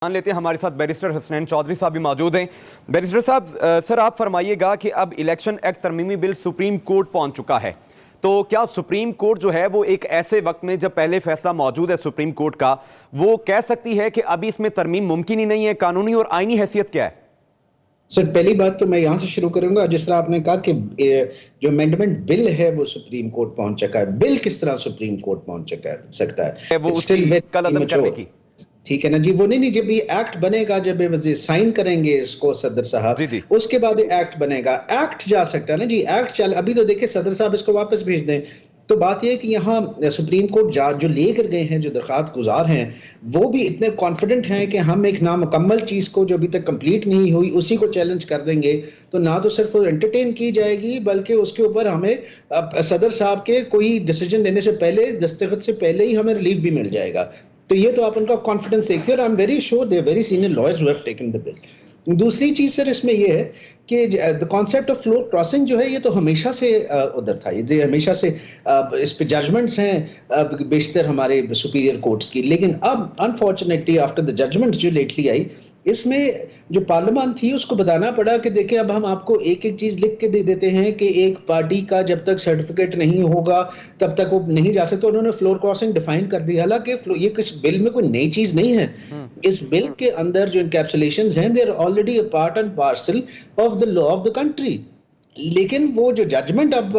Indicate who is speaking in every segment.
Speaker 1: मान लेते हैं हमारे साथ बैरिस्टर हसनैन चौधरी साहब भी मौजूद हैं। बैरिस्टर साहब, सर आप फरमाइएगा कि अब इलेक्शन एक्ट तरमीमी बिल सुप्रीम कोर्ट पहुंच चुका है, तो क्या सुप्रीम कोर्ट जो है वो एक ऐसे वक्त में जब पहले फैसला मौजूद है सुप्रीम कोर्ट का, वो कह सकती है कि अभी इसमें तरमीम मुमकिन ही नहीं है? कानूनी और आईनी हैसियत क्या है?
Speaker 2: सर पहली बात तो मैं यहाँ से शुरू करूंगा। जिस तरह आपने कहा कि जो अमेंडमेंट बिल है वो सुप्रीम कोर्ट पहुंच चुका है, बिल किस तरह सुप्रीम कोर्ट पहुंच सकता है?
Speaker 1: वो उसकी कलअदम करने की,
Speaker 2: ठीक है ना जी। वो नहीं, जब ये एक्ट बनेगा, जब वजीर साइन करेंगे इसको सदर साहब,
Speaker 1: जी
Speaker 2: उसके बाद एक्ट बनेगा। एक्ट जा सकता है ना जी, एक्ट चल। अभी तो देखिए सदर साहब इसको वापस भेज दें, तो बात यह है कि यहाँ सुप्रीम कोर्ट जो लेकर गए हैं, जो दरखास्त गुजार हैं, वो भी इतने कॉन्फिडेंट हैं कि हम एक नामुकम्मल चीज को जो अभी तक कंप्लीट नहीं हुई उसी को चैलेंज कर देंगे। तो ना तो सिर्फ एंटरटेन की जाएगी, बल्कि उसके ऊपर हमें सदर साहब के कोई डिसीजन लेने से पहले, दस्तखत से पहले ही हमें रिलीफ भी मिल जाएगा। तो ये तो आप उनका कॉन्फिडेंस देखिए, और I am very sure they very senior lawyers who have taken the bill. दूसरी चीज सर इसमें ये है कि the concept of floor crossing जो है, ये तो हमेशा से उधर था, ये हमेशा से इस पे जजमेंट्स हैं बेशतर हमारे सुपीरियर कोर्ट्स की। लेकिन अब अनफॉर्चुनेटली आफ्टर द जजमेंट्स जो लेटली आई, इसमें जो पार्लियामेंट थी उसको बताना पड़ा कि देखिए अब हम आपको एक एक चीज लिख के दे देते हैं कि एक पार्टी का जब तक सर्टिफिकेट नहीं होगा तब तक वो नहीं जा सकते। उन्होंने फ्लोर क्रॉसिंग डिफाइन कर दिया, हालांकि ये किस बिल में कोई नई चीज नहीं है। इस बिल के अंदर जो इनकैप्सुलेशंस हैं, they are already a part and parcel of the law of the country. लेकिन वो जो जजमेंट अब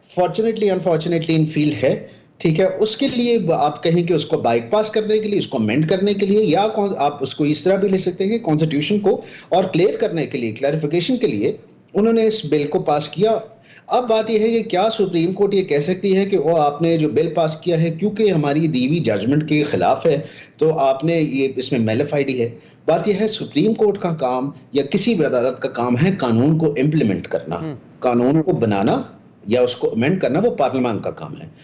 Speaker 2: फॉर्चुनेटली अनफॉर्चुनेटली इन फील्ड है, ठीक है, उसके लिए आप कहें कि उसको बाईपास करने के लिए, उसको अमेंड करने के लिए, या आप उसको इस तरह भी ले सकते हैं कि कॉन्स्टिट्यूशन को और क्लियर करने के लिए, क्लैरिफिकेशन के लिए उन्होंने इस बिल को पास किया। अब बात यह है कि क्या सुप्रीम कोर्ट ये कह सकती है कि वो आपने जो बिल पास किया है क्योंकि हमारी दीवी जजमेंट के खिलाफ है तो आपने ये इसमें मैलिफाइड है? बात यह है सुप्रीम कोर्ट का काम या किसी भी अदालत का काम है कानून को इम्प्लीमेंट करना, कानून को बनाना या उसको अमेंड करना, वो पार्लियामेंट का काम है।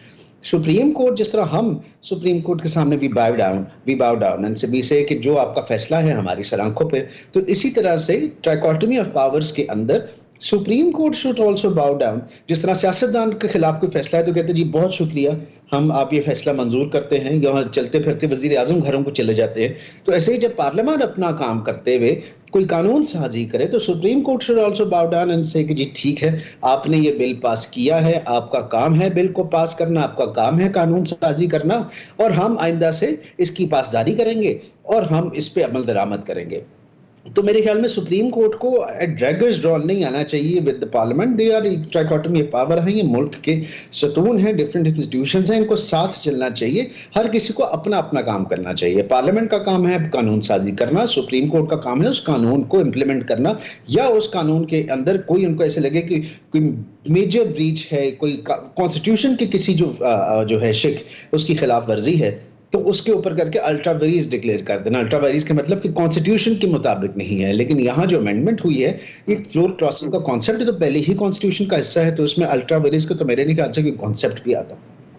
Speaker 2: सुप्रीम कोर्ट, जिस तरह हम सुप्रीम कोर्ट के सामने वी बाउ डाउन एंड वी से कि जो आपका फैसला है हमारी सर आंखों पे, तो इसी तरह से ट्राइकोटमी ऑफ पावर्स के अंदर सुप्रीम कोर्ट शुड आल्सो बाउ डाउन। जिस तरह सियासतदान के खिलाफ कोई फैसला है तो कहते हैं जी बहुत शुक्रिया, हम आप ये फैसला मंजूर करते हैं, यहाँ चलते फिरते वजीर आजम घरों को चले जाते हैं। तो ऐसे ही जब पार्लियामेंट अपना काम करते हुए कोई कानून साजी करे तो सुप्रीम कोर्ट शुड आल्सो बाउ डाउन एंड से कि जी ठीक है, आपने ये बिल पास किया है, आपका काम है बिल को पास करना, आपका काम है कानून साजी करना, और हम आइंदा से इसकी पासदारी करेंगे और हम इस पे अमल दरामद करेंगे। तो मेरे ख्याल में सुप्रीम कोर्ट को ड्रैगर्स ड्रॉ नहीं आना चाहिए with the parliament. They are trichotomy of power है, ये मुल्क के सतून हैं, डिफरेंट इंस्टीट्यूशंस हैं, इनको साथ चलना चाहिए। हर किसी को अपना अपना काम करना चाहिए। पार्लियामेंट का काम है कानून साजी करना, सुप्रीम कोर्ट का काम है उस कानून को इम्प्लीमेंट करना, या उस कानून के अंदर कोई उनको ऐसे लगे कि कोई मेजर ब्रीच है, कोई कॉन्स्टिट्यूशन की किसी जो है शिक उसकी खिलाफ वर्जी है, तो उसके ऊपर करके अल्ट्रा वेरीज डिक्लेयर कर देना। अल्ट्रा वेरीज का मतलब कि कॉन्स्टिट्यूशन के मुताबिक नहीं है। लेकिन यहाँ जो अमेंडमेंट हुई है, ये फ्लोर क्रॉसिंग का कॉन्सेप्ट तो पहले ही कॉन्स्टिट्यूशन का हिस्सा है, तो उसमें अल्ट्रा वेरीज का तो मेरे नहीं ख्याल से कोई कॉन्सेप्ट भी आता।